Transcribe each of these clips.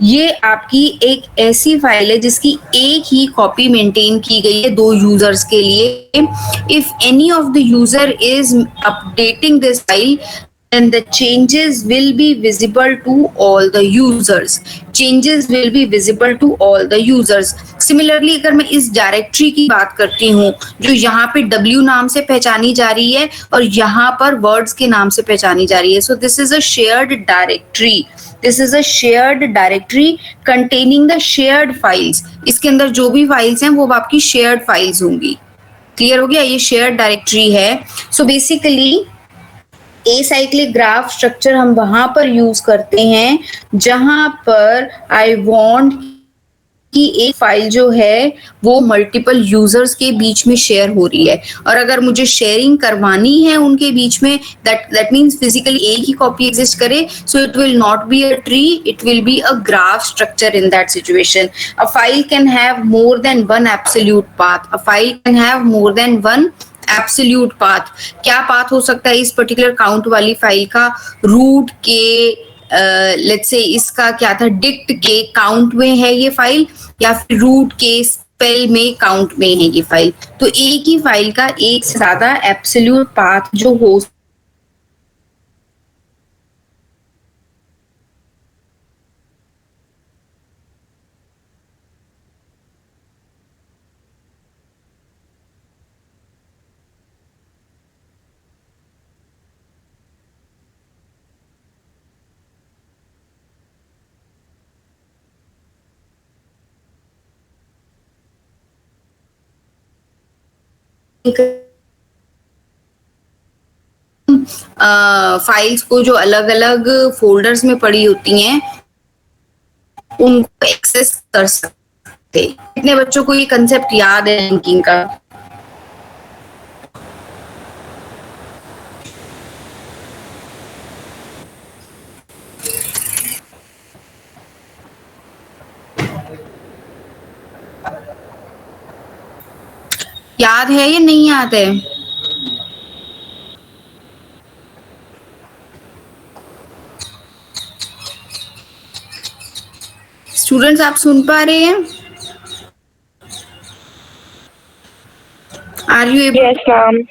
ये आपकी एक ऐसी फाइल है जिसकी एक ही कॉपी मेंटेन की गई है 2 यूजर्स के लिए। If any of the user is updating this file then the changes will be visible to all the users. Changes will be visible to all the users. Similarly, अगर मैं इस directory की बात करती हूँ जो यहाँ पे W नाम से पहचानी जा रही है और यहाँ पर वर्ड्स के नाम से पहचानी जा रही है, so this is a shared directory. This is a shared directory containing the shared files. इसके अंदर जो भी फाइल्स हैं वो आपकी shared फाइल्स होंगी। क्लियर हो गया? ये shared डायरेक्टरी है। So basically acyclic graph structure हम वहां पर यूज करते हैं जहां पर आई वांट कि एक फाइल जो है वो मल्टीपल यूजर्स के बीच में शेयर हो रही है, और अगर मुझे शेयरिंग करवानी है उनके बीच में, दैट मींस फिजिकली एक ही कॉपी एग्जिस्ट करे, so it will not be a tree, it will be a graph structure in that situation. A file can have more than one absolute path, a file can have more than one absolute path. क्या path हो सकता है इस particular count वाली file का? Root के let's say इसका क्या था, डिक्ट के काउंट में है ये फाइल, या फिर रूट के स्पेल में काउंट में है ये फाइल। तो एक ही फाइल का एक से ज्यादा एब्सोल्यूट पाथ जो हो फाइल्स को जो अलग अलग फोल्डर्स में पड़ी होती हैं उनको एक्सेस कर सकते। कितने बच्चों को ये कंसेप्ट याद है लिंकिंग का? याद है या नहीं याद है? स्टूडेंट्स आप सुन पा रहे हैं? Are you able? Yes ma'am.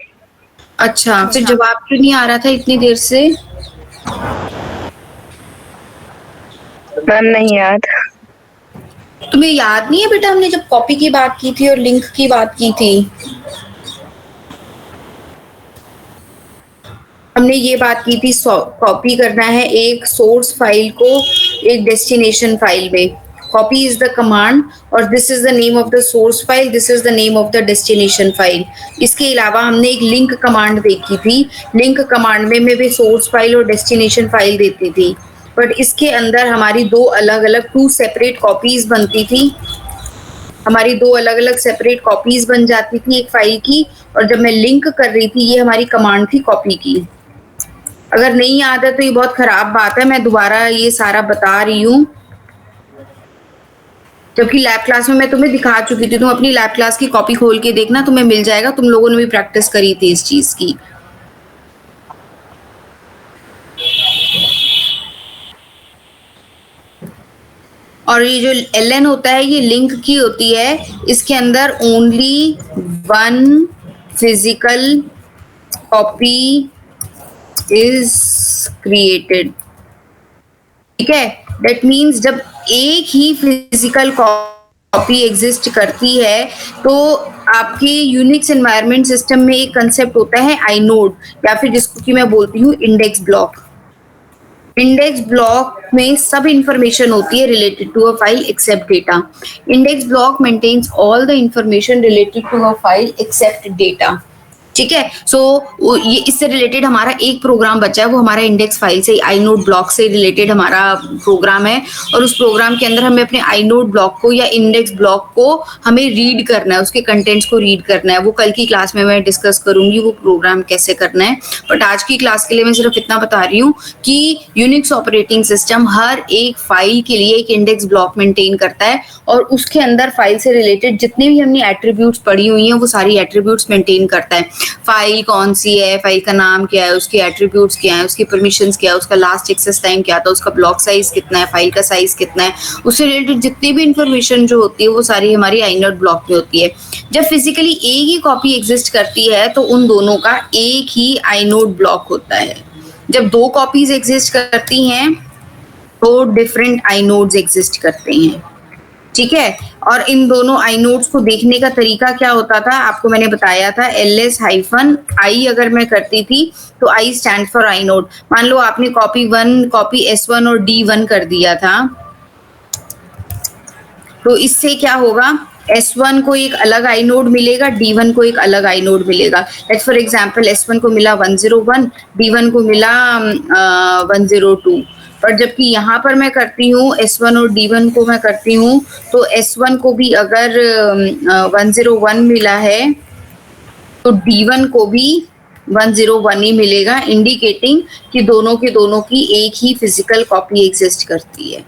अच्छा, फिर जवाब क्यों नहीं आ रहा था इतनी देर से? मैम नहीं याद। तुम्हें याद नहीं है बेटा हमने जब कॉपी की बात की थी और लिंक की बात की थी, हमने ये बात की थी कॉपी करना है एक सोर्स फाइल को एक डेस्टिनेशन फाइल में। कॉपी इज द कमांड और this is the name of the source file, this is the name of the destination file. इसके अलावा हमने एक लिंक कमांड देखी थी, लिंक कमांड में मैं भी सोर्स फाइल और डेस्टिनेशन फाइल देती थी, बट इसके अंदर हमारी दो अलग अलग टू सेपरेट कॉपीज बनती थी, हमारी दो अलग अलग सेपरेट कॉपीज बन जाती थी एक फाइल की, और जब मैं लिंक कर रही थी ये हमारी कमांड थी कॉपी की। अगर नहीं याद है तो ये बहुत खराब बात है, मैं दोबारा ये सारा बता रही हूँ, जबकि लैब क्लास में मैं तुम्हें दिखा चुकी थी। तुम अपनी लैब क्लास की कॉपी खोल के देखना, तुम्हें मिल जाएगा, तुम लोगों ने भी प्रैक्टिस करी थी इस चीज की। और ये जो ln होता है ये लिंक की होती है, इसके अंदर only one physical copy is created. ठीक है, दैट मीन्स जब एक ही फिजिकल कॉपी एग्जिस्ट करती है तो आपके यूनिक्स एनवायरनमेंट सिस्टम में एक कंसेप्ट होता है आइनोड, या फिर जिसको कि मैं बोलती हूँ इंडेक्स ब्लॉक। इंडेक्स ब्लॉक में सब इंफॉर्मेशन होती है related to a file except data. Index block maintains all the information related to a file except data. ठीक है, सो ये इससे रिलेटेड हमारा एक प्रोग्राम बचा है, वो हमारा इंडेक्स फाइल से आईनोड ब्लॉक से रिलेटेड हमारा प्रोग्राम है, और उस प्रोग्राम के अंदर हमें अपने आईनोड ब्लॉक को या इंडेक्स ब्लॉक को हमें रीड करना है, उसके कंटेंट्स को रीड करना है। वो कल की क्लास में मैं डिस्कस करूंगी वो प्रोग्राम कैसे करना है, बट आज की क्लास के लिए मैं सिर्फ इतना बता रही हूँ कि यूनिक्स ऑपरेटिंग सिस्टम हर एक फाइल के लिए एक इंडेक्स ब्लॉक मेंटेन करता है, और उसके अंदर फाइल से रिलेटेड जितने भी हमने एट्रीब्यूट्स पढ़ी हुई हैं वो सारी एट्रीब्यूट्स मेंटेन करता है। फाइल कौन सी है, फाइल का नाम क्या है, उसके एट्रीब्यूट्स क्या है, उसकी परमिशंस क्या है, उसका लास्ट एक्सेस टाइम क्या था, उसका ब्लॉक साइज कितना है, फाइल का साइज कितना है, उससे रिलेटेड जितनी भी इंफॉर्मेशन जो होती है वो सारी हमारी आइनोड ब्लॉक में होती है। जब फिजिकली एक ही कॉपी एग्जिस्ट करती है तो उन दोनों का एक ही आइनोड ब्लॉक होता है। जब दो कॉपीज एग्जिस्ट करती हैं तो डिफरेंट आइनोड्स एग्जिस्ट करते हैं, ठीक है। और इन दोनों आइनोड्स को देखने का तरीका क्या होता था, आपको मैंने बताया था, ls-i अगर मैं करती थी तो i स्टैंड फॉर आइनोड। मान लो आपने कॉपी S1 और D1 कर दिया था, तो इससे क्या होगा, S1 को एक अलग आइनोड मिलेगा, D1 को एक अलग आइनोड मिलेगा। लेट्स फॉर एग्जांपल S1 को मिला 101, D1 को मिला 102। पर जबकि यहाँ पर मैं करती हूँ S1 और D1 को मैं करती हूँ तो S1 को भी अगर 101 मिला है तो D1 को भी 101 ही मिलेगा, इंडिकेटिंग कि दोनों के दोनों की एक ही फिजिकल कॉपी एग्जिस्ट करती है।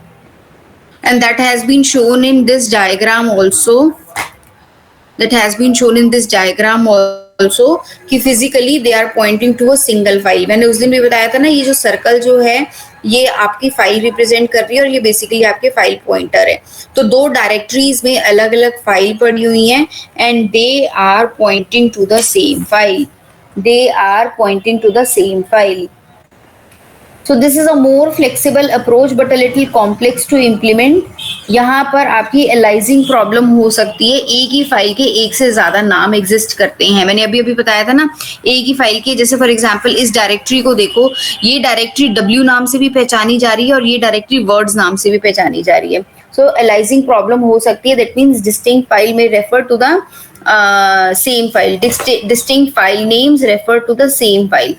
And that has been shown in this diagram also, कि physically they are pointing to a single file। मैंने उस दिन भी बताया था ना, ये जो सर्कल जो है ये आपकी फाइल रिप्रेजेंट कर रही है और ये बेसिकली आपके फाइल पॉइंटर है। तो दो डायरेक्टरीज में अलग अलग फाइल पड़ी हुई हैं and they are pointing to the same file. So this is a more flexible approach but a little complex to implement। यहाँ पर आपकी एलाइजिंग प्रॉब्लम हो सकती है, एक ही फाइल के एक से ज्यादा नाम एग्जिस्ट करते हैं। मैंने अभी बताया था ना, एक ही फाइल के, जैसे फॉर एग्जांपल इस डायरेक्टरी को देखो, ये डायरेक्टरी W नाम से भी पहचानी जा रही है और ये डायरेक्टरी वर्ड्स नाम से भी पहचानी जा रही है। सो एलाइजिंग प्रॉब्लम हो सकती है, दैट मीन्स डिस्टिंक्ट फाइल में refer to the same file, distinct file names refer to the same file.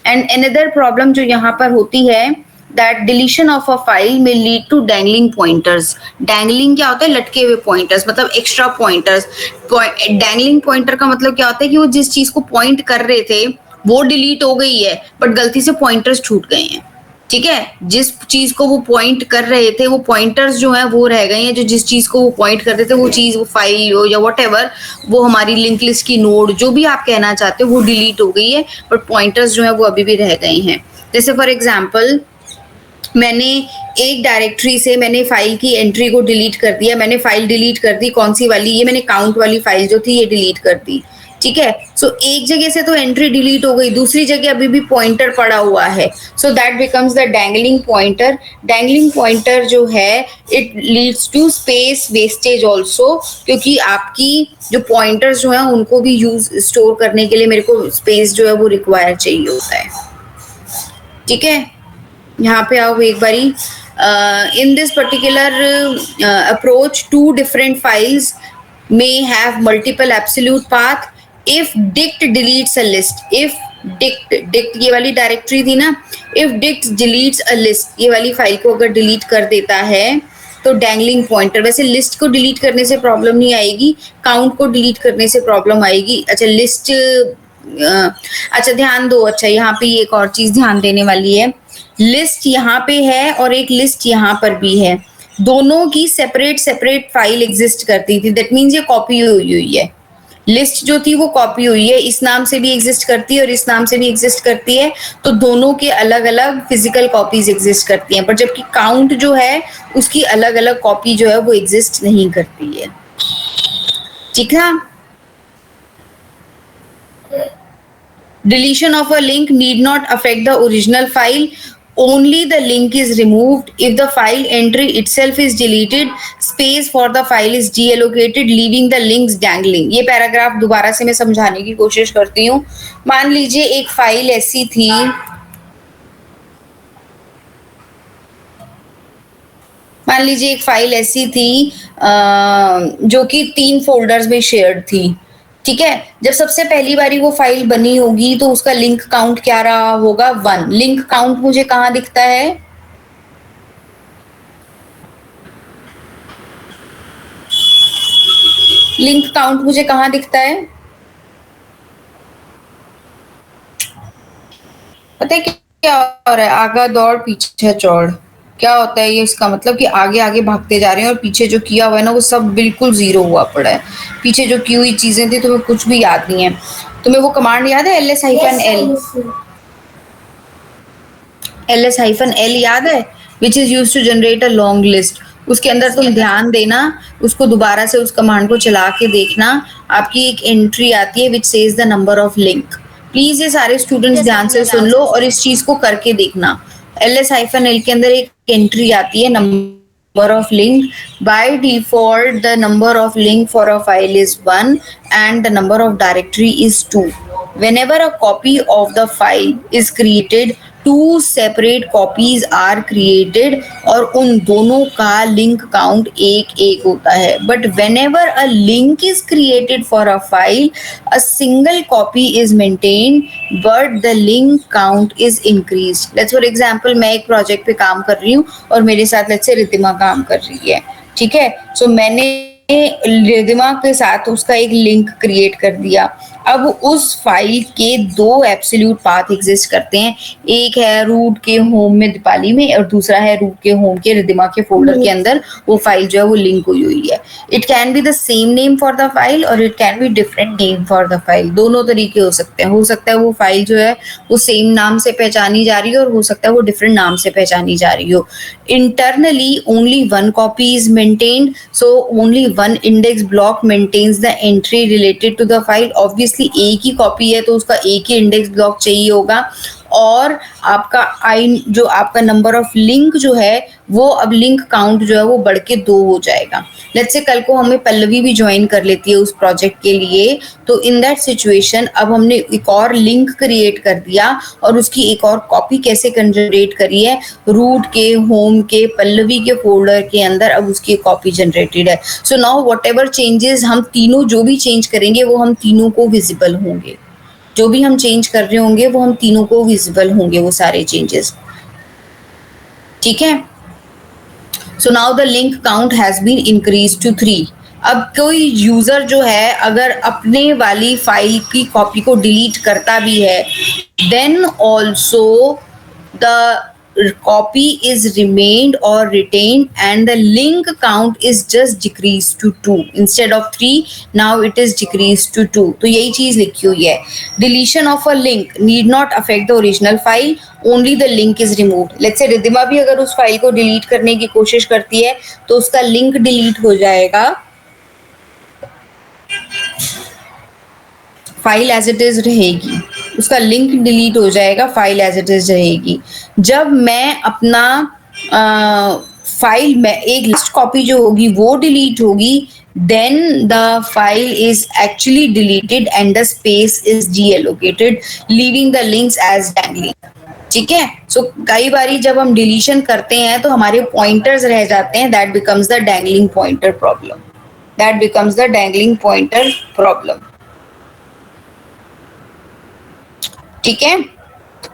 And another problem जो यहाँ पर होती है, that deletion of a file में lead to dangling pointers. Dangling क्या होता है, लटके हुए पॉइंटर्स, मतलब एक्स्ट्रा पॉइंटर्स। डैंगलिंग पॉइंटर का मतलब क्या होता है कि वो जिस चीज को पॉइंट कर रहे थे वो डिलीट हो गई है बट गलती से पॉइंटर्स छूट गए हैं, ठीक है। जिस चीज को वो पॉइंट कर रहे थे वो पॉइंटर्स जो है वो रह गए हैं, जो जिस चीज को वो पॉइंट कर रहे थे वो चीज, वो फाइल हो या व्हाटएवर, वो हमारी लिंक लिस्ट की नोड जो भी आप कहना चाहते हो वो डिलीट हो गई है बट पॉइंटर्स जो है वो अभी भी रह गए हैं। जैसे फॉर एग्जाम्पल मैंने एक डायरेक्टरी से मैंने फाइल की एंट्री को डिलीट कर दिया, मैंने फाइल डिलीट कर दी, कौन सी वाली, ये मैंने काउंट वाली फाइल जो थी ये डिलीट कर दी, ठीक है। सो एक जगह से तो एंट्री डिलीट हो गई, दूसरी जगह अभी भी पॉइंटर पड़ा हुआ है, so that becomes the dangling pointer. Dangling pointer जो है it leads to space wastage also, क्योंकि आपकी जो पॉइंटर्स जो है उनको भी स्टोर करने के लिए मेरे को स्पेस जो है वो रिक्वायर चाहिए होता है, ठीक है। यहाँ पे आओ एक बारी, in this particular approach two different files may have multiple absolute path if dict deletes a list। if dict ये वाली डायरेक्टरी थी ना, if dict deletes a list, ये वाली फाइल को अगर डिलीट कर देता है तो डैंगलिंग पॉइंटर, वैसे लिस्ट को डिलीट करने से प्रॉब्लम नहीं आएगी, काउंट को डिलीट करने से प्रॉब्लम आएगी। अच्छा लिस्ट, अच्छा ध्यान दो, अच्छा यहाँ पे एक और चीज ध्यान देने वाली है, लिस्ट यहाँ पे है और एक लिस्ट यहाँ पर भी है, दोनों की सेपरेट फाइल एग्जिस्ट करती थी, दैट मीन्स ये कॉपी हुई है। लिस्ट जो थी वो कॉपी हुई है, इस नाम से भी एग्जिस्ट करती है और इस नाम से भी एग्जिस्ट करती है, तो दोनों के अलग अलग फिजिकल कॉपीज एग्जिस्ट करती हैं, पर जबकि काउंट जो है उसकी अलग अलग कॉपी जो है वो एग्जिस्ट नहीं करती है, ठीक है। Deletion of a link need not affect the original file, only the link is removed। if the file entry itself is deleted, space for the file is deallocated, leaving the links dangling। ये paragraph दोबारा से मैं समझाने की कोशिश करती हूँ। मान लीजिए एक फाइल ऐसी थी, जो कि 3 फोल्डर्स में शेयर्ड थी, ठीक है। जब सबसे पहली बारी वो फाइल बनी होगी तो उसका लिंक काउंट क्या रहा होगा, 1। लिंक काउंट मुझे कहाँ दिखता है, लिंक काउंट मुझे कहाँ दिखता है, पता है क्या हो रहा है, आगा दौड़ पीछे चौड़, क्या होता है ये, इसका मतलब कि आगे आगे भागते जा रहे हैं और पीछे जो किया हुआ है ना वो सब बिल्कुल जीरो हुआ पड़ा है, पीछे जो की हुई चीजें थी तो कुछ भी याद नहीं है। तुम्हें वो कमांड याद है ls-l? ls-l याद है, which is use to generate a long list. उसके अंदर तुम ध्यान देना, उसको दोबारा से उस कमांड को चला के देखना, आपकी एक एंट्री आती है which says the number of link. Please ये सारे स्टूडेंट्स ध्यान से सुन लो और इस चीज को करके देखना। ls-l के अंदर एक एंट्री आती है number of link. By default the number of link for a file is 1 and the number of directory is 2. Whenever a copy of the file is created, two separate copies are created और उन दोनों का link count एक होता है। But whenever a link is created for a file, a single copy is maintained but the link count is increased. Let's for example मैं एक project पे काम कर रही हूँ और मेरे साथ let's say रितिमा काम कर रही है, ठीक है। So मैंने रितिमा के साथ उसका एक लिंक क्रिएट कर दिया। अब उस फाइल के दो एब्सोल्यूट पाथ एग्जिस्ट करते हैं, एक है रूट के होम में दीपाली में और दूसरा है रूट के होम के रितिमा के फोल्डर के अंदर वो फाइल जो है वो लिंक हुई हुई है। It can be the same name for the file और it can be different name for the file. दोनों तरीके हो सकते हैं, हो सकता है वो फाइल जो है वो सेम नाम से पहचानी जा रही है और हो सकता है वो डिफरेंट नाम से पहचानी जा रही हो। Internally only one copy is maintained, so only one index block maintains the entry related to the file. Obviously एक ही कॉपी है तो उसका एक ही इंडेक्स ब्लॉक चाहिए होगा और आपका जो आपका नंबर ऑफ लिंक जो है वो अब लिंक काउंट जो है वो बढ़ के 2 हो जाएगा। लेट्स से कल को हमें पल्लवी भी ज्वाइन कर लेती है उस प्रोजेक्ट के लिए, तो इन दैट सिचुएशन अब हमने एक और लिंक क्रिएट कर दिया और उसकी एक और कॉपी कैसे जनरेट करी है, रूट के होम के पल्लवी के फोल्डर के अंदर अब उसकी कॉपी जनरेटेड है। सो नाउ व्हाटएवर चेंजेस हम तीनों जो भी चेंज करेंगे वो हम तीनों को विजिबल होंगे, जो भी हम चेंज कर रहे होंगे वो हम तीनों को विजिबल होंगे वो सारे चेंजेस, ठीक है। So now the link count has been increase to 3। अब कोई यूजर जो है अगर अपने वाली फाइल की कॉपी को डिलीट करता भी है, then also the copy is remained or retained and the link count is just decreased to 2 instead of 3, now it is decreased to 2। तो यही चीज लिखी हुई है। deletion of a link need not affect the original file, only the link is removed। let's say Riddhima भी अगर उस file को डिलीट करने की कोशिश करती है तो उसका लिंक डिलीट हो जाएगा, फाइल एज इट इज रहेगी, उसका लिंक डिलीट हो जाएगा, फाइल एज इट इज रहेगी। जब मैं अपना फाइल में एक लिस्ट कॉपी जो होगी वो डिलीट होगी, then the file is actually deleted and the space is deallocated, leaving the links as dangling। ठीक है। सो कई बारी जब हम डिलीशन करते हैं तो हमारे पॉइंटर्स रह जाते हैं, that becomes the dangling pointer problem, that becomes the dangling pointer problem, ठीक है।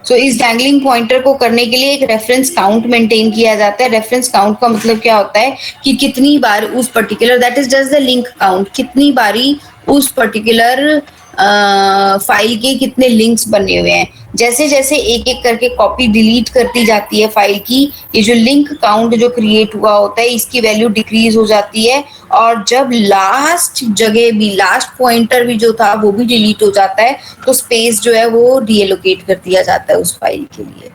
सो इस डैंगलिंग पॉइंटर को करने के लिए एक रेफरेंस काउंट मेंटेन किया जाता है। रेफरेंस काउंट का मतलब क्या होता है कि कितनी बार उस particular, that is just the link count, कितनी बारी उस पर्टिकुलर फाइल के कितने लिंक्स बने हुए हैं। जैसे जैसे एक एक करके कॉपी डिलीट करती जाती है फाइल की, ये जो लिंक काउंट जो क्रिएट हुआ होता है इसकी वैल्यू डिक्रीज हो जाती है और जब लास्ट जगह भी, लास्ट पॉइंटर भी जो था वो भी डिलीट हो जाता है तो स्पेस जो है वो डीएलोकेट कर दिया जाता है उस फाइल के लिए।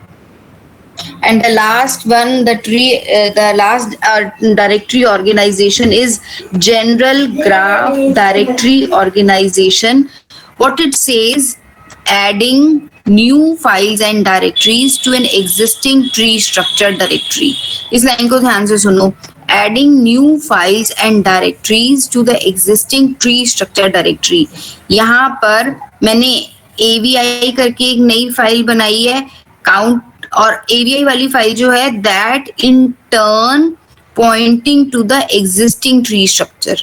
And the last one, the last directory organization is general graph directory organization. What it says, adding new files and directories to an existing tree structure directory। इस लाइन को ध्यान से सुनो, adding new files and directories to the existing tree structure directory। यहाँ पर मैंने AVI करके एक नई फाइल बनाई है काउंट, और AVI वाली फाइल जो है that in turn pointing to the existing tree structure.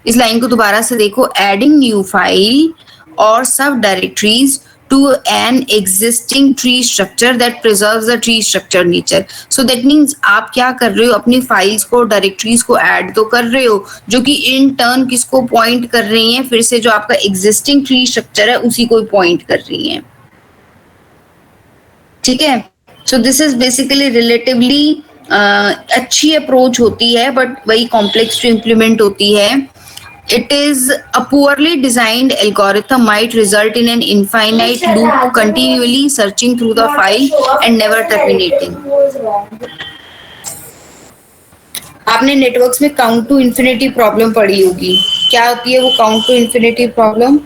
इस लाइन को दोबारा से देखो, एडिंग न्यू फाइल और subdirectories to an existing tree structure that preserves the tree structure nature. So that means आप क्या कर रहे हो, अपनी फाइल्स को, डायरेक्टरीज को ऐड तो कर रहे हो जो कि इन टर्न किसको पॉइंट कर रही हैं, फिर से जो आपका एग्जिस्टिंग ट्री स्ट्रक्चर है उसी को पॉइंट कर रही हैं, ठीक है। So this is basically relatively अच्छी अप्रोच होती है बट वही कॉम्प्लेक्स टू इम्प्लीमेंट होती है। It is a poorly designed algorithm might result in an infinite loop, continually searching through the file and never terminating. आपने नेटवर्क्स में count to infinity problem पढ़ी होगी. क्या होती है वो काउंट टू इन्फिनिटी प्रॉब्लम?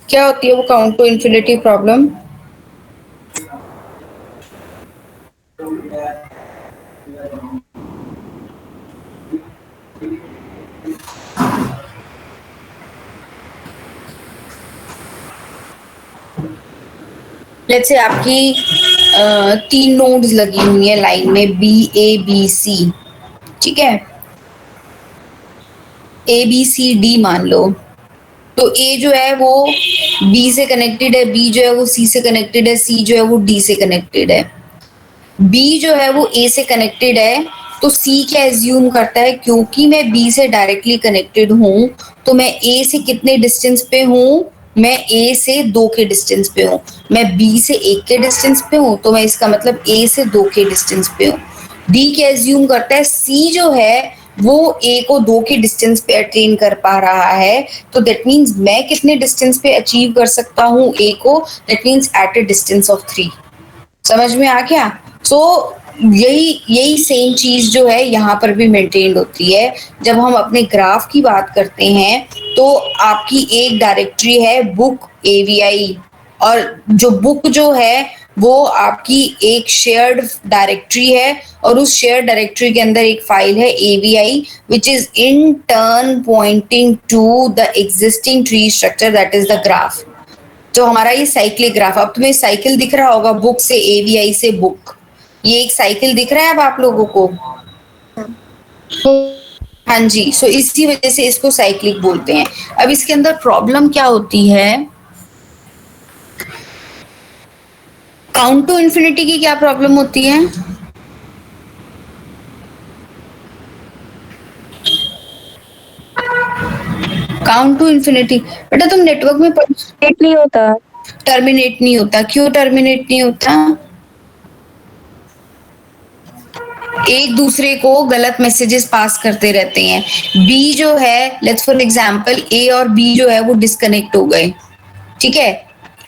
क्या होती है वो count to infinity problem? Let's say आपकी 3 नोड्स लगी हुई है लाइन में BABC, ठीक है, ABCD मान लो. तो A जो है वो B से कनेक्टेड है, B जो है वो C से कनेक्टेड है, C जो है वो D से कनेक्टेड है. B जो है वो A से कनेक्टेड है, तो C क्या एज्यूम करता है, क्योंकि मैं B से डायरेक्टली कनेक्टेड हूं तो मैं A से कितने डिस्टेंस पे हूं, मैं A से 2 के डिस्टेंस पे हूं. मैं B से 1 के डिस्टेंस पे हूं तो मैं इसका मतलब A से 2 के डिस्टेंस पे हूं. D क्या एज्यूम करता है, C जो है वो A को 2 के डिस्टेंस पे अटेन कर पा रहा है, तो दैट मीन्स मैं कितने डिस्टेंस पे अचीव कर सकता हूँ A को, that means at a distance of 3. समझ में आ गया? सो यही सेम चीज जो है यहाँ पर भी मेंटेन्ड होती है. जब हम अपने ग्राफ की बात करते हैं तो आपकी एक डायरेक्टरी है बुक AVI, और जो बुक जो है वो आपकी एक शेयर्ड डायरेक्टरी है, और उस शेयर्ड डायरेक्टरी के अंदर एक फाइल है AVI which is in turn pointing to the existing tree structure, that is the graph. तो हमारा ये साइक्लिक ग्राफ, अब तुम्हें साइकिल दिख रहा होगा, बुक से AVI से बुक, ये एक साइकिल दिख रहा है अब आप लोगों को? हाँ जी. सो इसी वजह से इसको साइक्लिक बोलते हैं. अब इसके अंदर प्रॉब्लम क्या होती है, काउंट टू इन्फिनिटी की क्या प्रॉब्लम होती है? काउंट टू इन्फिनिटी बेटा तुम नेटवर्क में टर्मिनेट नहीं होता. टर्मिनेट नहीं होता. क्यों टर्मिनेट नहीं होता? एक दूसरे को गलत मैसेजेस पास करते रहते हैं. बी जो है, लेट्स फॉर एग्जांपल ए और बी जो है वो डिस्कनेक्ट हो गए, ठीक है,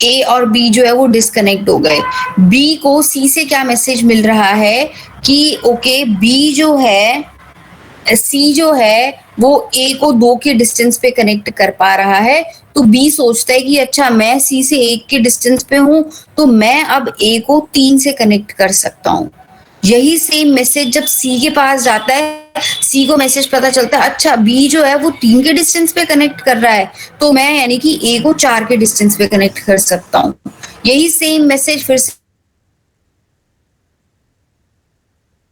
ए और बी जो है वो डिस्कनेक्ट हो गए. बी को सी से क्या मैसेज मिल रहा है कि ओके बी जो है, सी जो है वो ए को 2 के डिस्टेंस पे कनेक्ट कर पा रहा है, तो बी सोचता है कि अच्छा मैं सी से 1 के डिस्टेंस पे हूं तो मैं अब ए को 3 से कनेक्ट कर सकता हूं. यही सेम मैसेज जब सी के पास जाता है, सी को मैसेज पता चलता है अच्छा बी जो है वो 3 के डिस्टेंस पे कनेक्ट कर रहा है, तो मैं यानी कि ए को 4 के डिस्टेंस पे कनेक्ट कर सकता हूँ. यही सेम मैसेज फिर से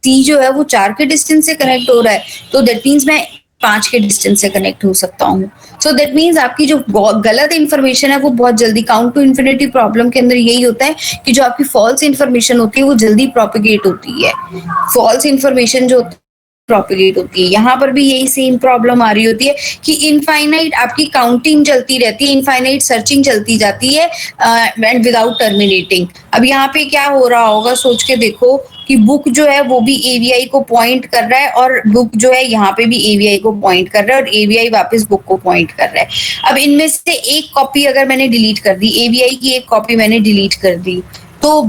सी जो है वो 4 के डिस्टेंस से कनेक्ट हो रहा है, तो दैट मीन्स मैं 5 के डिस्टेंस से कनेक्ट हो सकता हूँ. सो दैट मीन्स आपकी जो गलत इंफॉर्मेशन है वो बहुत जल्दी, काउंट टू इन्फिनिटी प्रॉब्लम के अंदर यही होता है कि जो आपकी फॉल्स इंफॉर्मेशन होती है वो जल्दी प्रोपिगेट होती है. फॉल्स इंफॉर्मेशन जो प्रोपिगेट होती है, यहाँ पर भी यही सेम प्रॉब्लम आ रही होती है कि इनफाइनाइट आपकी काउंटिंग चलती रहती है, इनफाइनाइट सर्चिंग चलती जाती है एंड विदाउट टर्मिनेटिंग. अब यहाँ पे क्या हो रहा होगा सोच के देखो कि बुक जो है वो भी AVI को पॉइंट कर रहा है, और बुक जो है यहाँ पे भी AVI को पॉइंट कर रहा है, और AVI वापस बुक को पॉइंट कर रहा है. अब इनमें से एक कॉपी अगर मैंने डिलीट कर दी, AVI की एक कॉपी मैंने डिलीट कर दी, तो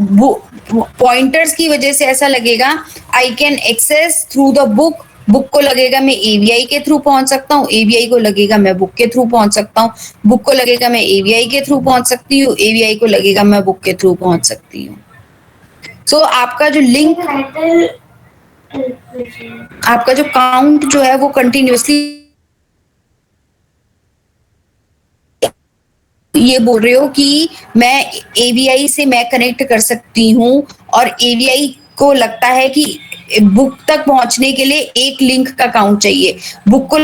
पॉइंटर्स की वजह से ऐसा लगेगा I can access through the book. Book को लगेगा मैं AVI के थ्रू पहुंच सकता हूँ, AVI को लगेगा मैं बुक के थ्रू पहुंच सकता हूँ, बुक को लगेगा मैं AVI के थ्रू पहुंच सकती हूँ, AVI को लगेगा मैं बुक के थ्रू पहुंच सकती हूँ. सो आपका जो लिंक, आपका जो काउंट जो है वो कंटिन्यूअसली ये बोल रहे हो कि मैं AVI से मैं कनेक्ट कर सकती हूँ, और AVI को लगता है कि बुक तक पहुंचने के लिए एक लिंक का काउंट चाहिए, बुक को